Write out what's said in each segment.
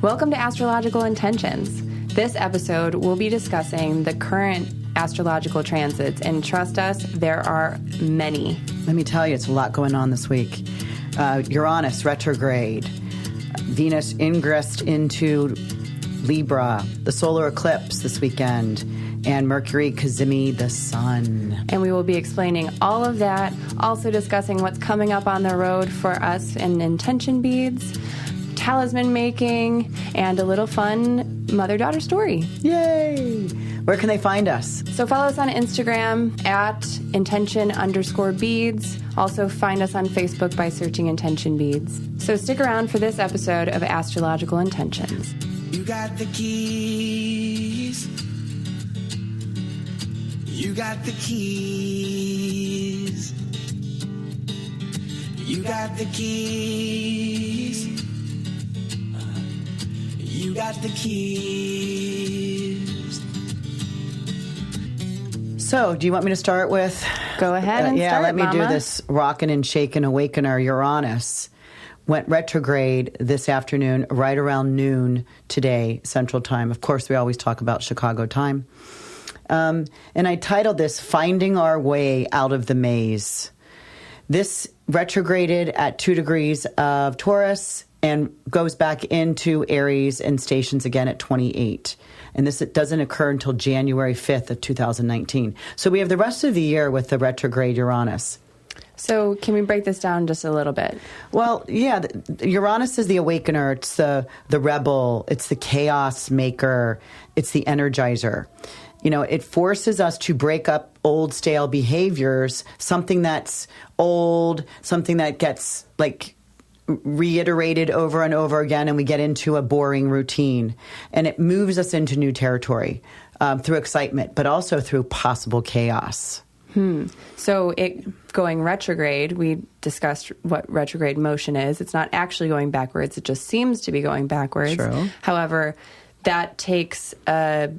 Welcome to Astrological Intentions. This episode, we'll be discussing the current astrological transits, and trust us, there are many. Let me tell you, it's a lot going on this week. Uranus retrograde, Venus ingressed into Libra, the solar eclipse this weekend, and Mercury, Cazimi, the sun. And we will be explaining all of that, also discussing what's coming up on the road for us in intention beads, talisman making, and a little fun mother-daughter story. Yay! Where can they find us? So follow us on Instagram at intention_beads. Also find us on Facebook by searching Intention Beads. So stick around for this episode of Astrological Intentions. You got the keys. You got the keys. You got the keys. You got the keys. So, do you want me to start with? Go ahead and yeah, start, let me Mama. do this rockin' and shakin' awakener. Uranus went retrograde this afternoon, right around noon today, Central Time. Of course, we always talk about Chicago time. And I titled this, Finding Our Way Out of the Maze. This retrograded at 2 degrees of Taurus and goes back into Aries and stations again at 28. And this doesn't occur until January 5th of 2019. So we have the rest of the year with the retrograde Uranus. So can we break this down just a little bit? Well, yeah, Uranus is the awakener. It's the rebel. It's the chaos maker. It's the energizer. You know, it forces us to break up old, stale behaviors, something that's old, something that gets, like, reiterated over and over again, and we get into a boring routine. And it moves us into new territory through excitement, but also through possible chaos. So it going retrograde, we discussed what retrograde motion is. It's not actually going backwards. It just seems to be going backwards. True. However, that takes a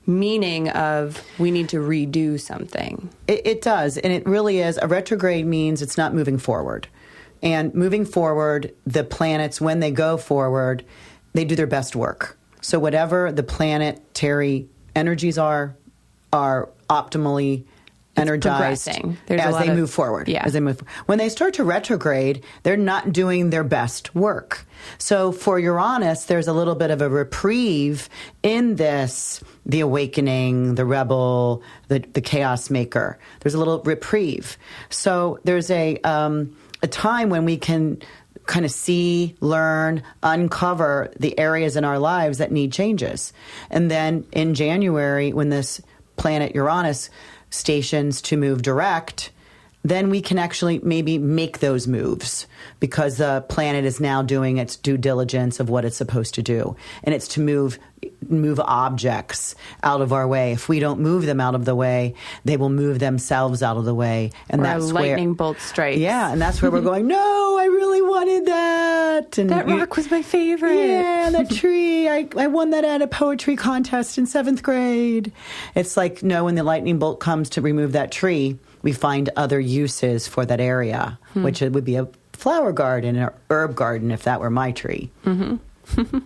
meaning of we need to redo something. It does. And it really is. A retrograde means it's not moving forward. And moving forward, the planets, when they go forward, they do their best work. So whatever the planetary energies are optimally energized as they move forward. Yeah. As they move. When they start to retrograde, they're not doing their best work. So for Uranus, there's a little bit of a reprieve in this, the awakening, the rebel, the chaos maker. There's a little reprieve. So there's a time when we can kind of see, learn, uncover the areas in our lives that need changes. And then in January, when this planet Uranus stations to move direct, then we can actually maybe make those moves because the planet is now doing its due diligence of what it's supposed to do. And it's to move objects out of our way. If we don't move them out of the way, they will move themselves out of the way. And or that's a lightning bolt strikes. Yeah, and that's where we're going, no, I really wanted that. And that rock was my favorite. Yeah, that tree. I won that at a poetry contest in 7th grade. It's like, no, when the lightning bolt comes to remove that tree, we find other uses for that area, which it would be a flower garden or herb garden if that were my tree. Mm-hmm.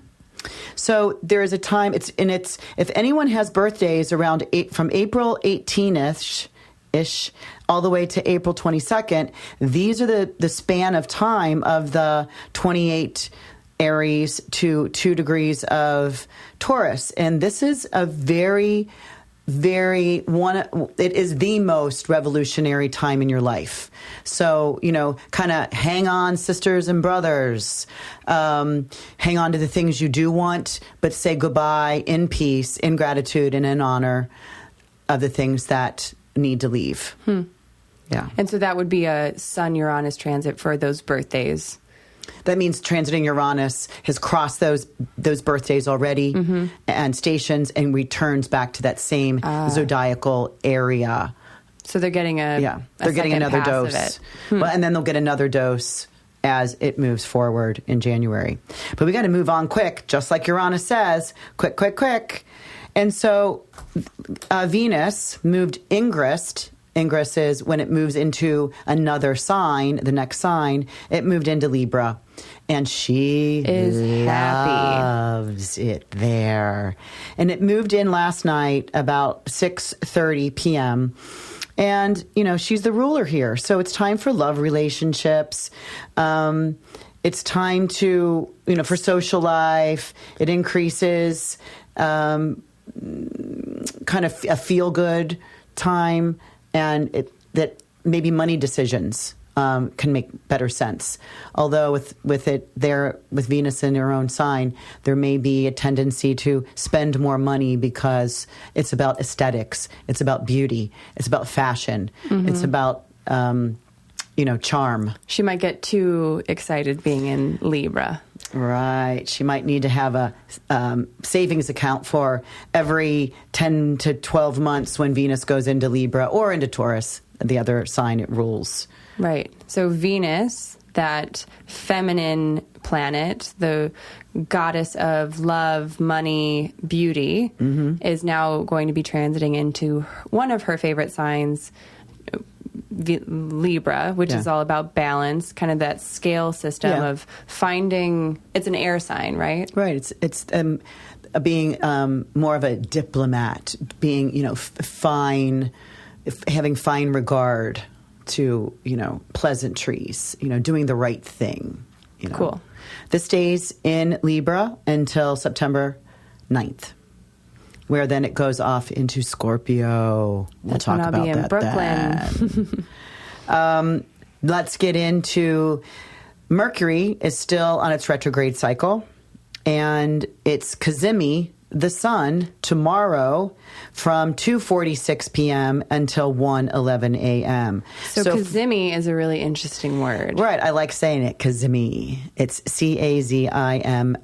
So there is a time, if anyone has birthdays around from April 18th-ish all the way to April 22nd, these are the span of time of the 28 Aries to 2 degrees of Taurus. And this is a it is the most revolutionary time in your life. So, kind of hang on, sisters and brothers. Hang on to the things you do want, but say goodbye in peace, in gratitude, and in honor of the things that need to leave. Yeah. And so that would be a Sun-Uranus transit for those birthdays. That means transiting Uranus has crossed those birthdays already and stations and returns back to that same zodiacal area. So they're getting they're getting another dose. Well, and then they'll get another dose as it moves forward in January. But we got to move on quick, just like Uranus says, quick, quick, quick. And so Venus moved ingress. Ingress is when it moves into another sign, the next sign, it moved into Libra. And she is happy. loves it there. And it moved in last night about 6:30 p.m. And, she's the ruler here. So it's time for love relationships. It's time to, for social life. It increases kind of a feel-good time. And that maybe money decisions can make better sense. Although with Venus in her own sign, there may be a tendency to spend more money because it's about aesthetics, it's about beauty, it's about fashion, it's about charm. She might get too excited being in Libra. Right. She might need to have a savings account for every 10 to 12 months when Venus goes into Libra or into Taurus, the other sign it rules. Right. So Venus, that feminine planet, the goddess of love, money, beauty, is now going to be transiting into one of her favorite signs, Libra, which is all about balance, kind of that scale system of finding. It's an air sign, right? Right. It's being more of a diplomat, being fine, having fine regard to pleasantries, doing the right thing. Cool. This stays in Libra until September 9th. Where then it goes off into Scorpio. We'll talk about be in that Brooklyn. then. Let's get into Mercury is still on its retrograde cycle, and it's Cazimi, the sun, tomorrow from 2:46 p.m. until 1:11 a.m. So Cazimi is a really interesting word. Right, I like saying it, Cazimi. It's Cazimi.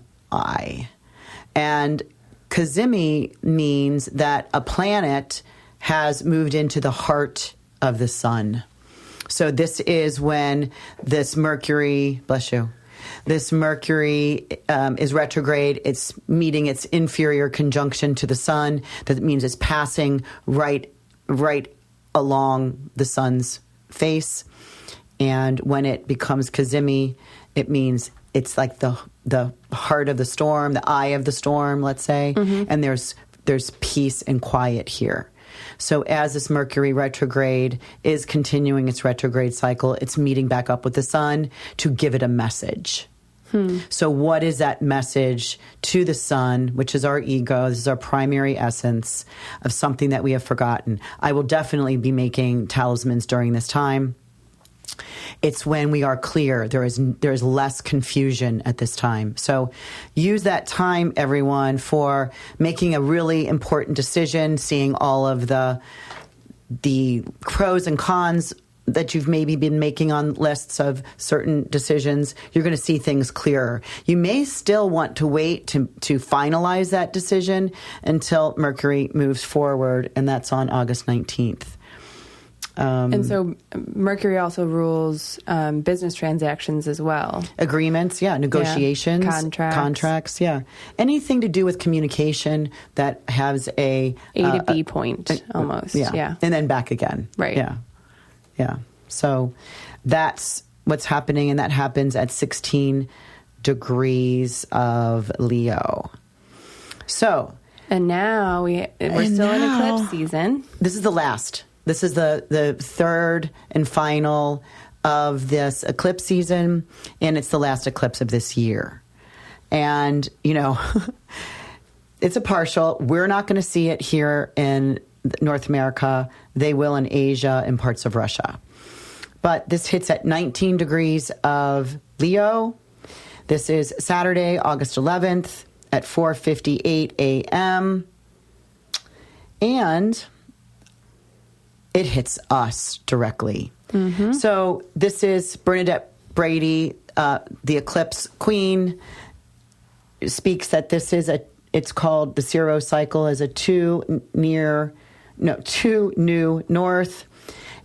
And Cazimi means that a planet has moved into the heart of the sun. So this is when this Mercury, bless you, this Mercury is retrograde. It's meeting its inferior conjunction to the sun. That means it's passing right along the sun's face. And when it becomes Cazimi, it means it's like the heart of the storm, the eye of the storm, let's say. And there's peace and quiet here. So as this Mercury retrograde is continuing its retrograde cycle, it's meeting back up with the sun to give it a message. So what is that message to the sun, which is our ego? This is our primary essence of something that we have forgotten. I will definitely be making talismans during this time. It's when we are clear. There is less confusion at this time. So use that time, everyone, for making a really important decision, seeing all of the pros and cons that you've maybe been making on lists of certain decisions. You're going to see things clearer. You may still want to wait to finalize that decision until Mercury moves forward, and that's on August 19th. And so Mercury also rules business transactions as well. Agreements, negotiations. Contracts, Anything to do with communication that has a to B point, almost. Yeah. And then back again. Right. Yeah. So that's what's happening, and that happens at 16 degrees of Leo. So. And now we're still in eclipse season. This is the last. This is the third and final of this eclipse season, and it's the last eclipse of this year. And, it's a partial. We're not going to see it here in North America. They will in Asia and parts of Russia. But this hits at 19 degrees of Leo. This is Saturday, August 11th at 4:58 a.m. And it hits us directly. So this is Bernadette Brady, the eclipse queen, speaks that this is it's called the zero cycle as a two new north,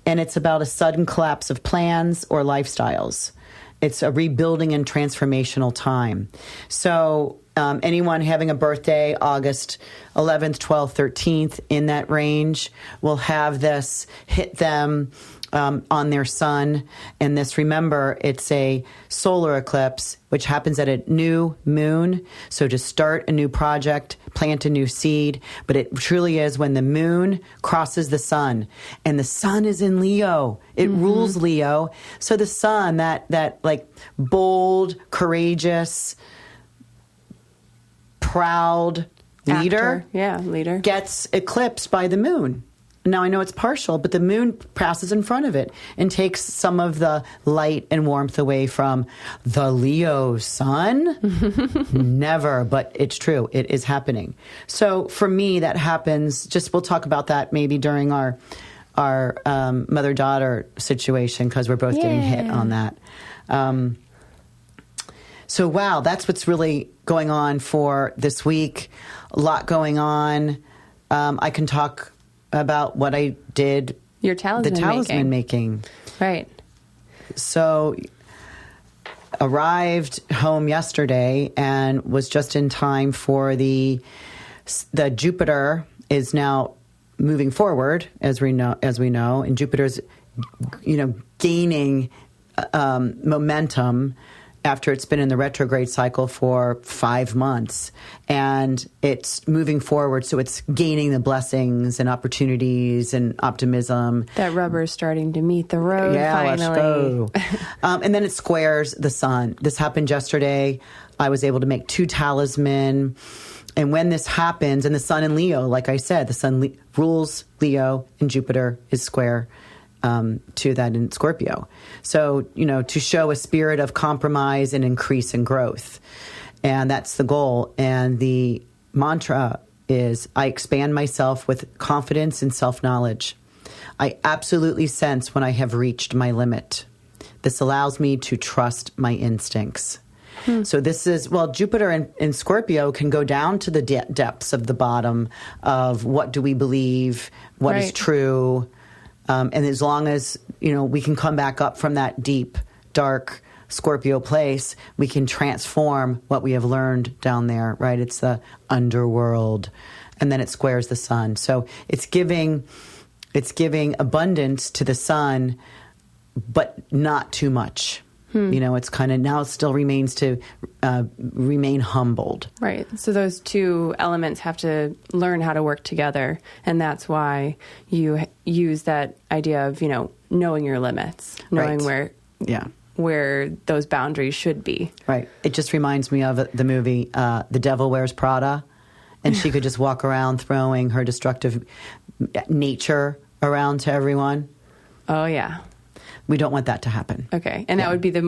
and it's about a sudden collapse of plans or lifestyles. It's a rebuilding and transformational time. So anyone having a birthday, August 11th, 12th, 13th, in that range, will have this hit them on their sun. And this, remember, it's a solar eclipse, which happens at a new moon. So to start a new project, plant a new seed. But it truly is when the moon crosses the sun. And the sun is in Leo. It rules Leo. So the sun, that like bold, courageous, proud leader, leader, gets eclipsed by the moon. Now, I know it's partial, but the moon passes in front of it and takes some of the light and warmth away from the Leo sun. Never, but it's true. It is happening. So for me, that happens. We'll talk about that maybe during our mother-daughter situation, because we're both getting hit on that. So, wow, that's what's really going on for this week. A lot going on. I can talk about what I did. Your talisman the talisman making. Right. So, arrived home yesterday and was just in time for the Jupiter is now moving forward, as we know, and Jupiter's, gaining momentum after it's been in the retrograde cycle for 5 months, and it's moving forward. So it's gaining the blessings and opportunities and optimism. That rubber is starting to meet the road. Let's finally. go. And then it squares the sun. This happened yesterday. I was able to make 2 talisman. And when this happens, and the sun in Leo, like I said, the sun rules Leo and Jupiter is square to that in Scorpio. So, to show a spirit of compromise and increase in growth. And that's the goal. And the mantra is, I expand myself with confidence and self-knowledge. I absolutely sense when I have reached my limit. This allows me to trust my instincts. So this is, Jupiter in Scorpio can go down to the depths of the bottom of what do we believe, what is true. And as long as, we can come back up from that deep, dark Scorpio place, we can transform what we have learned down there, right? It's the underworld. And then it squares the sun. So it's giving abundance to the sun, but not too much. It's kind of now it still remains to remain humbled. Right. So those two elements have to learn how to work together. And that's why you use that idea of, knowing your limits, knowing where those boundaries should be. Right. It just reminds me of the movie The Devil Wears Prada. And she could just walk around throwing her destructive nature around to everyone. Oh, yeah. We don't want that to happen. Okay. And that would be the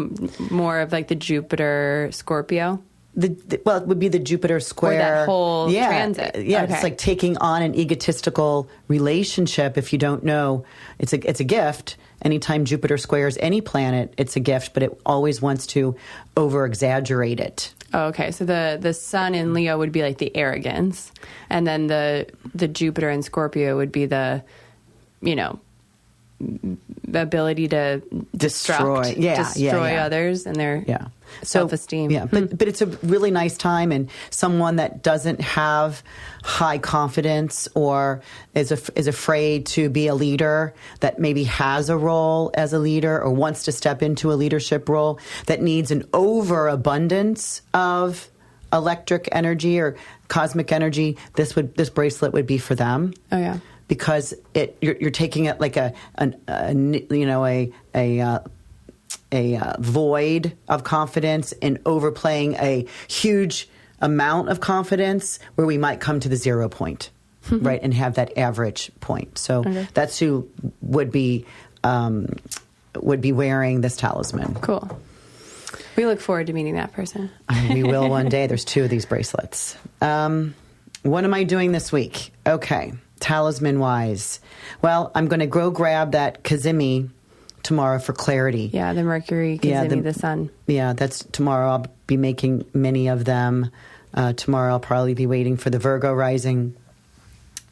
more of like the Jupiter Scorpio? It would be the Jupiter square. Or that whole transit. Yeah, okay. It's like taking on an egotistical relationship. If you don't know, it's a gift. Anytime Jupiter squares any planet, it's a gift, but it always wants to over-exaggerate it. Oh, okay. So the sun in Leo would be like the arrogance. And then the Jupiter in Scorpio would be the, the ability to destroy others and their self-esteem. Yeah, but it's a really nice time, and someone that doesn't have high confidence or is afraid to be a leader, that maybe has a role as a leader or wants to step into a leadership role, that needs an overabundance of electric energy or cosmic energy, this bracelet would be for them. Oh yeah. Because you're taking it like a void of confidence and overplaying a huge amount of confidence where we might come to the 0 point, right, and have that average point. So that's who would be wearing this talisman. Cool. We look forward to meeting that person. We will one day. There's 2 of these bracelets. What am I doing this week? Okay. Talisman-wise. Well, I'm going to go grab that Cazimi tomorrow for clarity. Yeah, the Mercury, Cazimi, the sun. Yeah, that's tomorrow. I'll be making many of them. Tomorrow I'll probably be waiting for the Virgo rising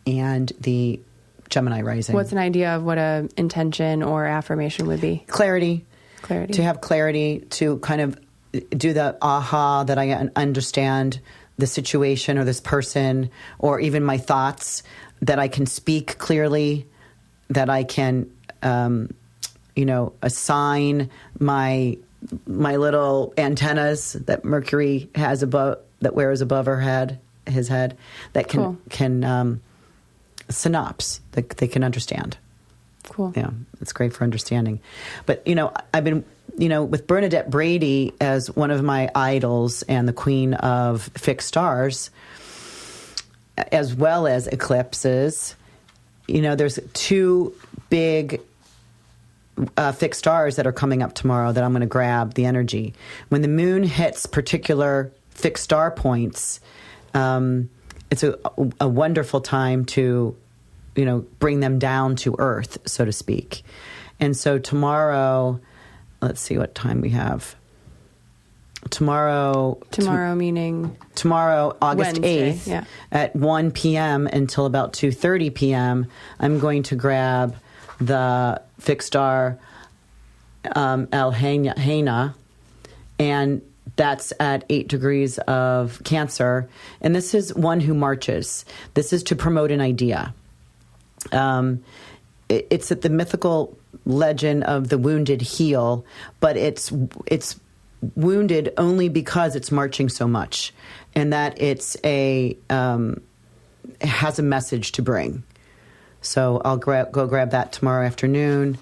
and the Gemini rising. What's an idea of what a intention or affirmation would be? Clarity. To have clarity, to kind of do the aha, that I understand the situation or this person or even my thoughts, that I can speak clearly, that I can assign my little antennas that Mercury has that wears above his head, that can synapse, that they can understand. Cool. Yeah, it's great for understanding. But, I've been, with Bernadette Brady as one of my idols and the queen of fixed stars, as well as eclipses, there's two big fixed stars that are coming up tomorrow that I'm going to grab the energy. When the moon hits particular fixed star points, it's a wonderful time to bring them down to earth, so to speak. And so tomorrow, let's see what time we have. Tomorrow meaning? Tomorrow, August Wednesday, 8th, at 1 p.m. until about 2:30 p.m., I'm going to grab the fixed star Alhena, and that's at 8 degrees of Cancer. And this is one who marches. This is to promote an idea. It's at the mythical legend of the wounded heal, but it's wounded only because it's marching so much, and that it has a message to bring. So I'll go grab that tomorrow afternoon,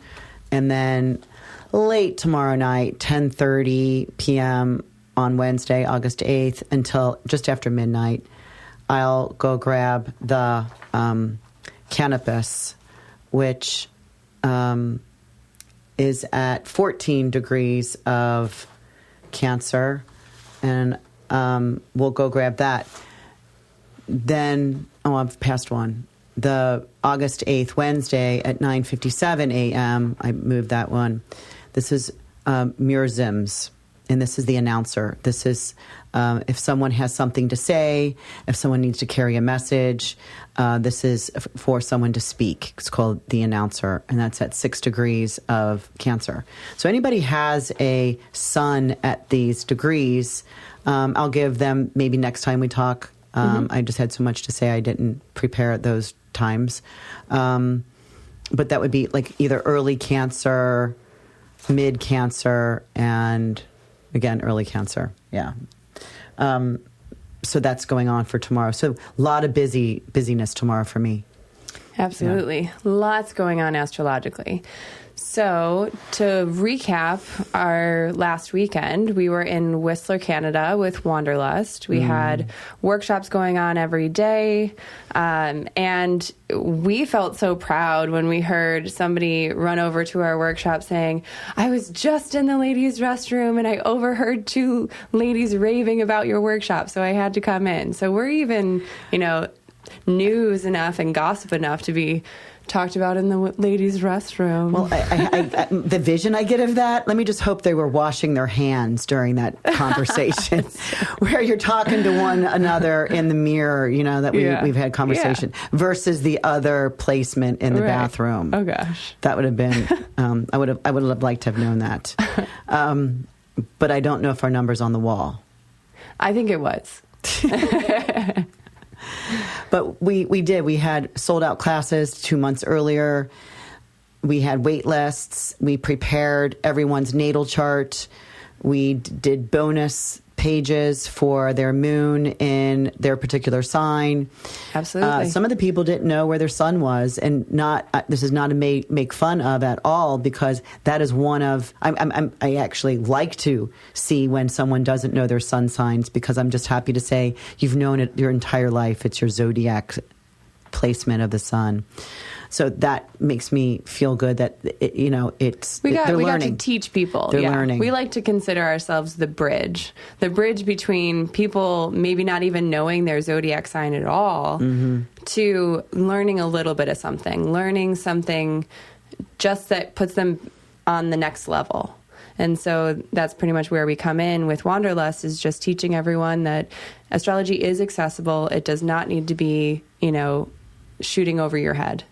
and then late tomorrow night, 10:30 p.m. on Wednesday, August 8th, until just after midnight, I'll go grab the Canopus, which is at 14 degrees of Cancer, and we'll go grab that. Then, I've passed one. The August 8th, Wednesday at 9:57 a.m., I moved that one. This is Murzims, and this is the announcer. This is if someone has something to say, if someone needs to carry a message, this is for someone to speak. It's called the announcer, and that's at 6 degrees of Cancer. So anybody has a sun at these degrees, I'll give them maybe next time we talk. I just had so much to say I didn't prepare at those times. But that would be like either early Cancer, mid Cancer, and again, early Cancer. Yeah. So that's going on for tomorrow. So a lot of busyness tomorrow for me. Absolutely. Yeah. Lots going on astrologically. So to recap our last weekend, we were in Whistler, Canada with Wanderlust. We had workshops going on every day. And we felt so proud when we heard somebody run over to our workshop saying, I was just in the ladies' restroom and I overheard 2 ladies raving about your workshop, so I had to come in. So we're even, news enough and gossip enough to be talked about in the ladies' restroom. Well, I, the vision I get of that, let me just hope they were washing their hands during that conversation where you're talking to one another in the mirror, that we've had conversation versus the other placement in the bathroom. Oh, gosh. That would have been, I would have liked to have known that. But I don't know if our number's on the wall. I think it was. But we did. We had sold out classes 2 months earlier. We had wait lists. We prepared everyone's natal chart. We did bonus pages for their moon in their particular sign. Absolutely. Some of the people didn't know where their sun was, and this is not a make fun of at all, because that is one of I actually like to see when someone doesn't know their sun signs, because I'm just happy to say you've known it your entire life. It's your zodiac placement of the sun. So that makes me feel good that we got to teach people. They're learning. We like to consider ourselves the bridge between people maybe not even knowing their zodiac sign at all to learning a little bit of something, learning something just that puts them on the next level. And so that's pretty much where we come in with Wanderlust, is just teaching everyone that astrology is accessible. It does not need to be, shooting over your head.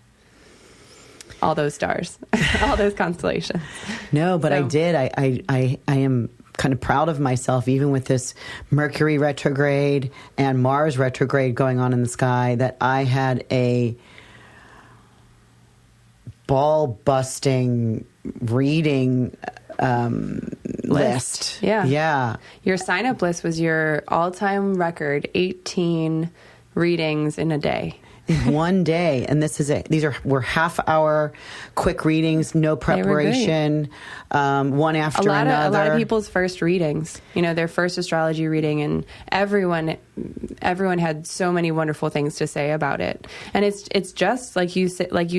All those stars, all those constellations. No, but I did. I am kind of proud of myself, even with this Mercury retrograde and Mars retrograde going on in the sky, that I had a ball-busting reading list. Yeah. Your sign-up list was your all-time record, 18 readings in a day. In one day, and this is it. Were half-hour quick readings, no preparation, one after another. A lot of people's first readings, their first astrology reading, and everyone had so many wonderful things to say about it. And it's just like you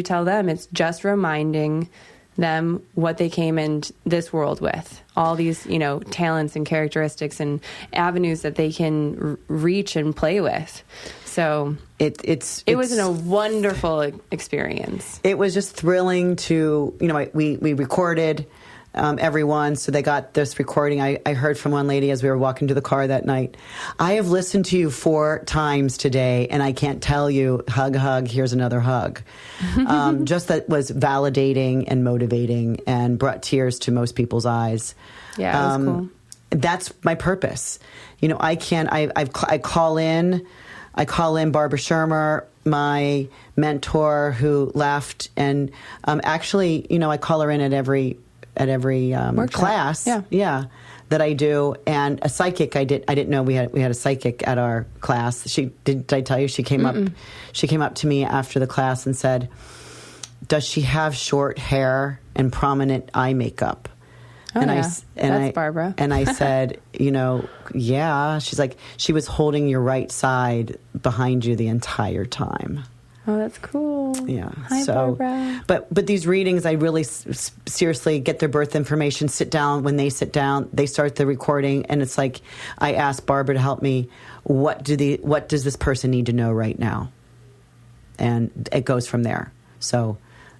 tell them, it's just reminding them what they came in this world with, all these talents and characteristics and avenues that they can reach and play with. So it was a wonderful experience. It was just thrilling to, we recorded everyone, so they got this recording. I heard from one lady as we were walking to the car that night, I have listened to you 4 times today, and I can't tell you, hug, here's another hug. Just that was validating and motivating and brought tears to most people's eyes. Yeah, it was cool. That's my purpose. I call in Barbara Shermer, my mentor who left, and actually, I call her in at every class, that I do, and a psychic. I didn't know we had a psychic at our class. Did I tell you she came up? She came up to me after the class and said, "Does she have short hair and prominent eye makeup?" Oh, that's Barbara. And I said, yeah. She's like, she was holding your right side behind you the entire time. Oh, that's cool. Yeah. Hi, Barbara. But these readings, I really seriously get their birth information, sit down. When they sit down, they start the recording, and it's like I ask Barbara to help me. What does this person need to know right now? And it goes from there. So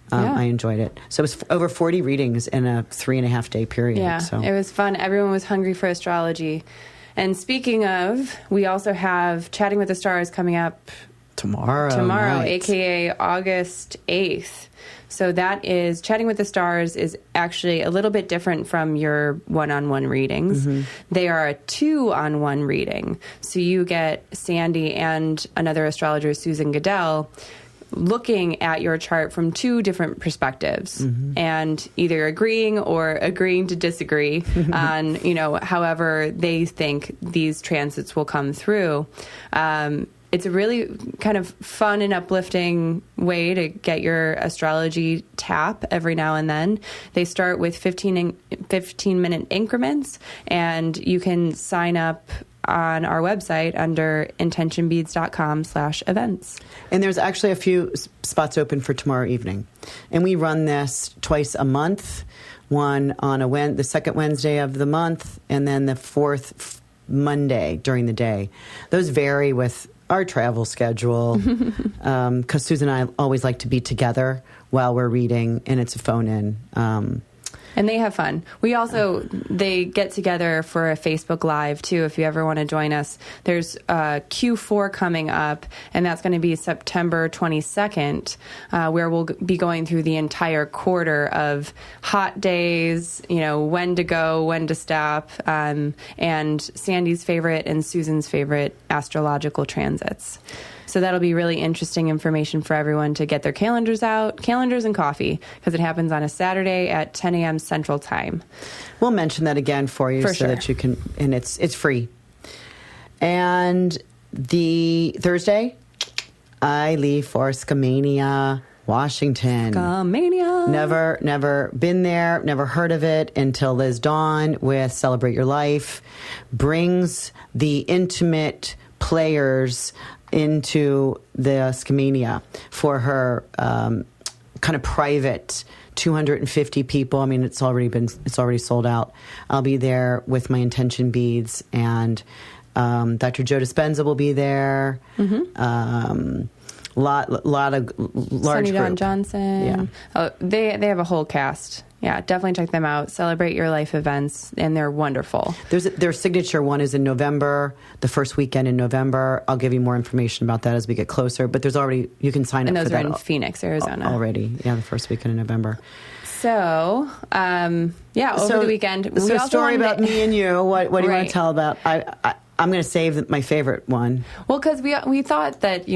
I enjoyed it. So it was over 40 readings in a 3.5 day period. Yeah, so it was fun. Everyone was hungry for astrology. And speaking of, we also have Chatting with the Stars coming up tomorrow, night. a.k.a. August 8th. So that is, Chatting with the Stars is actually a little bit different from your one-on-one readings. Mm-hmm. They are a 2-on-1 reading. So you get Sandy and another astrologer, Susan Goodell, looking at your chart from 2 different perspectives, and either agreeing to disagree on, however they think these transits will come through. It's a really kind of fun and uplifting way to get your astrology tap every now and then. They start with 15-minute increments, and you can sign up on our website under intentionbeads.com/events. And there's actually a few spots open for tomorrow evening. And we run this twice a month, one on the second Wednesday of the month, and then the fourth Monday during the day. Those vary with our travel schedule, because Susan and I always like to be together while we're reading, and it's a phone-in. And they have fun. They get together for a Facebook Live, too, if you ever want to join us. There's Q4 coming up, and that's going to be September 22nd, where we'll be going through the entire quarter of hot days, when to go, when to stop, and Sandy's favorite and Susan's favorite astrological transits. So that'll be really interesting information for everyone to get their calendars out, calendars and coffee, because it happens on a Saturday at 10 a.m. Central Time. We'll mention that again for you that you can, and it's free. And the Thursday, I leave for Skamania, Washington. Skamania. Never been there, never heard of it until Liz Dawn with Celebrate Your Life brings the intimate players into the Skamania for her kind of private 250 people. I mean, it's already sold out. I'll be there with my intention beads, and Dr. Joe Dispenza will be there. Lot of large Sunny group. Dawn Johnson. Yeah. Oh, they have a whole cast. Yeah, definitely check them out. Celebrate Your Life events, and they're wonderful. Their signature one is in November, the first weekend in November. I'll give you more information about that as we get closer. But you can sign up for that. And those are in Phoenix, Arizona. Already. Yeah, the first weekend in November. So, over the weekend. So a story about me and you. What do you want to tell about? I'm going to save my favorite one. Well, because we thought that,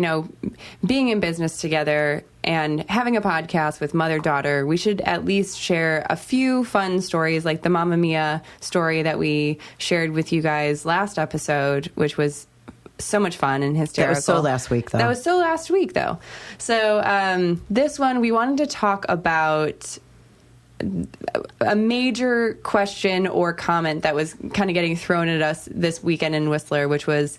being in business together, and having a podcast with mother-daughter, we should at least share a few fun stories, like the Mamma Mia story that we shared with you guys last episode, which was so much fun and hysterical. That was so last week, though. That was so last week, though. So this one, we wanted to talk about a major question or comment that was kind of getting thrown at us this weekend in Whistler, which was,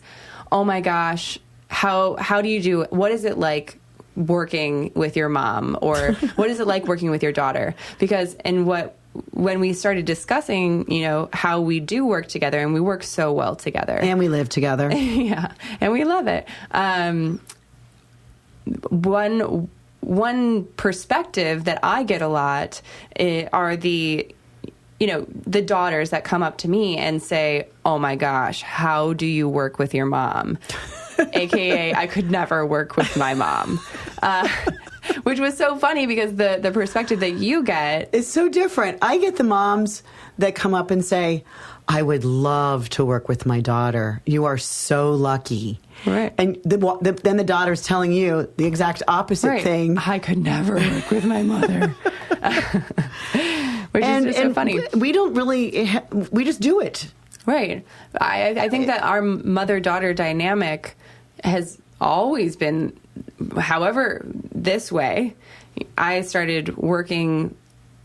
oh my gosh, how do you do, what is it like working with your mom, or what is it like working with your daughter? Because when we started discussing, how we do work together, and we work so well together. And we live together. Yeah, and we love it. One perspective that I get a lot are the daughters that come up to me and say, oh my gosh, how do you work with your mom? AKA, I could never work with my mom. Which was so funny because the perspective that you get is so different. I get the moms that come up and say, I would love to work with my daughter. You are so lucky. Right. And then the daughter's telling you the exact opposite thing. I could never work with my mother. Which is just so funny. We don't really, we just do it. Right. I think that our mother-daughter dynamic has always been, however, this way. I started working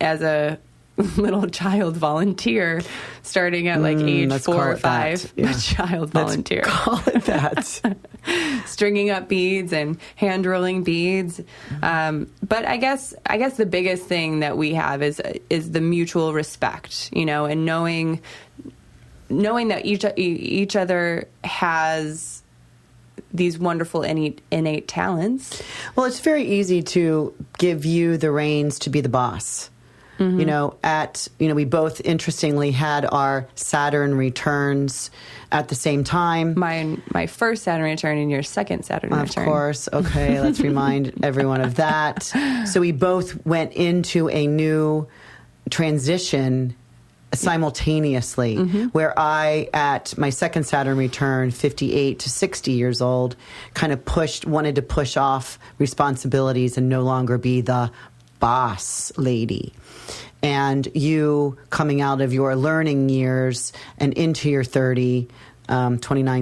as a little child volunteer starting at like age 4 or 5. Yeah. A child volunteer. Let's call it that. Stringing up beads and hand rolling beads. But I guess the biggest thing that we have is the mutual respect, and knowing that each other has these wonderful innate talents. Well, it's very easy to give you the reins to be the boss. Mm-hmm. We both interestingly had our Saturn returns at the same time. My first Saturn return and your second Saturn return. Of course. Okay, let's remind everyone of that. So we both went into a new transition simultaneously, where I, at my second Saturn return, 58 to 60 years old, kind of wanted to push off responsibilities and no longer be the boss lady. And you, coming out of your learning years and into your 29,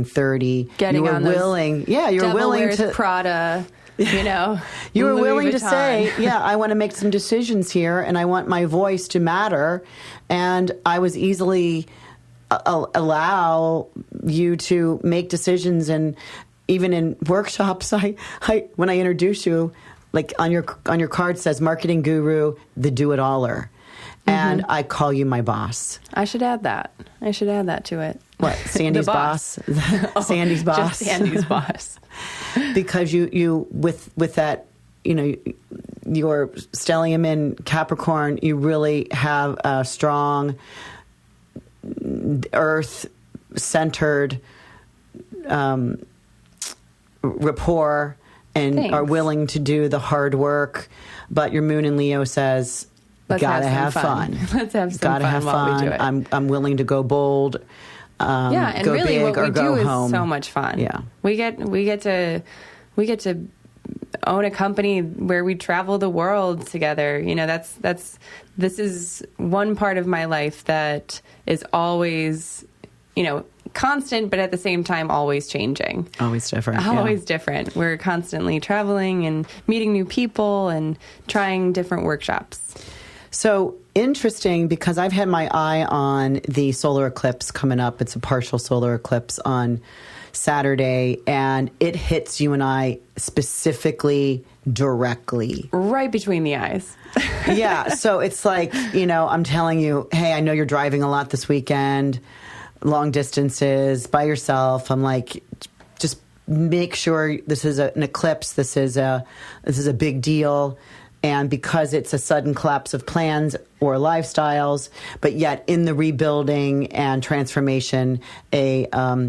30, getting you were on willing, you're willing to Prada. You were willing to say, I want to make some decisions here, and I want my voice to matter. And I was easily allow you to make decisions. And even in workshops, I when I introduce you, like on your card says marketing guru, the do-it-aller. And I call you my boss. I should add that. To it. What? Sandy's boss? Sandy's boss? Just Sandy's boss. Because you with that, your stellium in Capricorn, you really have a strong earth-centered rapport and are willing to do the hard work. But your moon in Leo says, gotta have fun. Let's have some fun while we do it. I'm willing to go bold. And go really, big what we or go do home. is so much fun. Yeah, we get to own a company where we travel the world together. This is one part of my life that is always, constant, but at the same time always changing. Always different. Always different. We're constantly traveling and meeting new people and trying different workshops. So interesting, because I've had my eye on the solar eclipse coming up. It's a partial solar eclipse on Saturday, and it hits you and I specifically directly. Right between the eyes. Yeah, so it's like, I'm telling you, hey, I know you're driving a lot this weekend, long distances, by yourself. I'm like, just make sure this is an eclipse. This is a big deal. And because it's a sudden collapse of plans or lifestyles, but yet in the rebuilding and transformation, a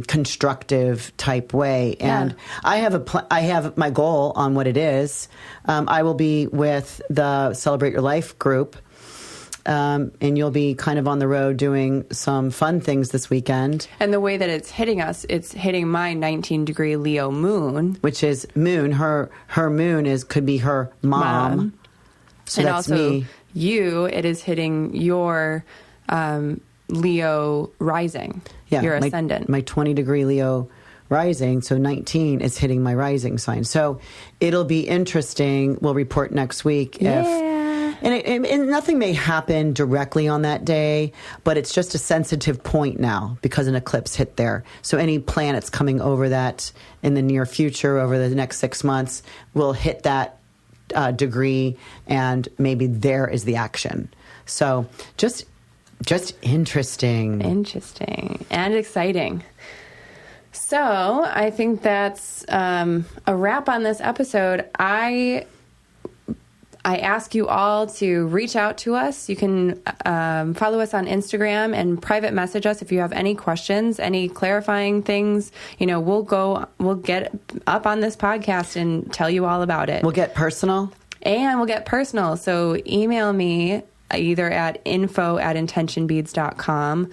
constructive type way. And I have my goal on what it is. I will be with the Celebrate Your Life group and you'll be kind of on the road doing some fun things this weekend. And the way that it's hitting us, it's hitting my 19-degree Leo moon. Which is moon. Her moon could be her mom. So and that's also me. it is hitting your Leo rising, your ascendant. My 20-degree Leo rising, so 19 is hitting my rising sign. So it'll be interesting. We'll report next week and nothing may happen directly on that day, but it's just a sensitive point now because an eclipse hit there. So any planets coming over that in the near future, over the next 6 months, will hit that degree, and maybe there is the action. So just interesting. Interesting and exciting. So I think that's a wrap on this episode. I ask you all to reach out to us. You can follow us on Instagram and private message us if you have any questions, any clarifying things. We'll get up on this podcast and tell you all about it. We'll get personal. So email me either at info@intentionbeads.com,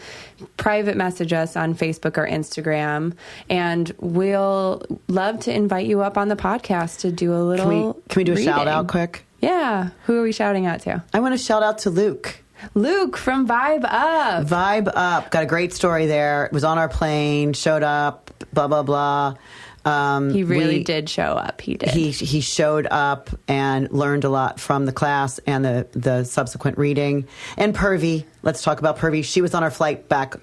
private message us on Facebook or Instagram, and we'll love to invite you up on the podcast to do a little Can we do a reading. shout out quick? Yeah. Who are we shouting out to? I want to shout out to Luke. Luke from Vibe Up. Vibe Up. Got a great story there. Was on our plane, showed up, blah, blah, blah. He really did show up. He did. He showed up and learned a lot from the class and the subsequent reading. And Purvi, let's talk about Purvi. She was on our flight back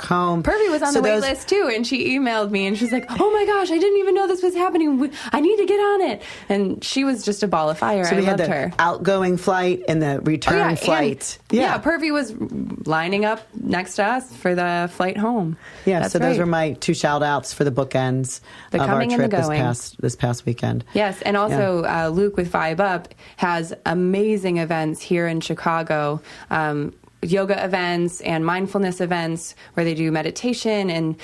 home. Purvi was on the wait list too, and she emailed me and she's like, "Oh my gosh, I didn't even know this was happening. I need to get on it." And she was just a ball of fire. So we loved had the her. outgoing flight and the return flight. Yeah, Purvi was lining up next to us for the flight home. Yeah, That's so those right. are my two shout outs for the bookends The of our coming and the trip going. this past weekend. Yes, and also Luke with Vibe Up has amazing events here in Chicago. Yoga events and mindfulness events where they do meditation and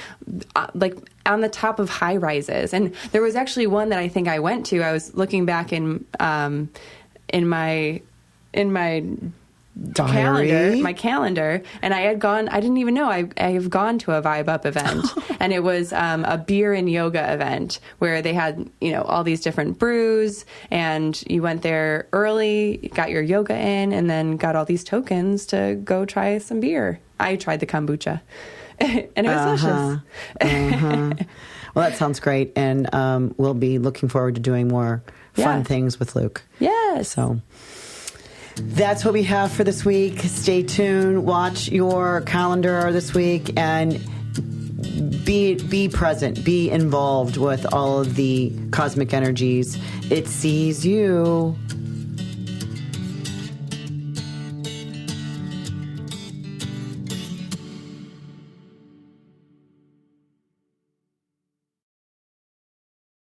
like on the top of high rises. And there was actually one that I think I went to. I was looking back in my calendar, and I had gone. I didn't even know I have gone to a Vibe Up event, and it was a beer and yoga event where they had all these different brews, and you went there early, got your yoga in, and then got all these tokens to go try some beer. I tried the kombucha, and it was delicious. Well, that sounds great, and we'll be looking forward to doing more fun things with Luke. Yes. So. That's what we have for this week. Stay tuned. Watch your calendar this week and be present. Be involved with all of the cosmic energies. It sees you.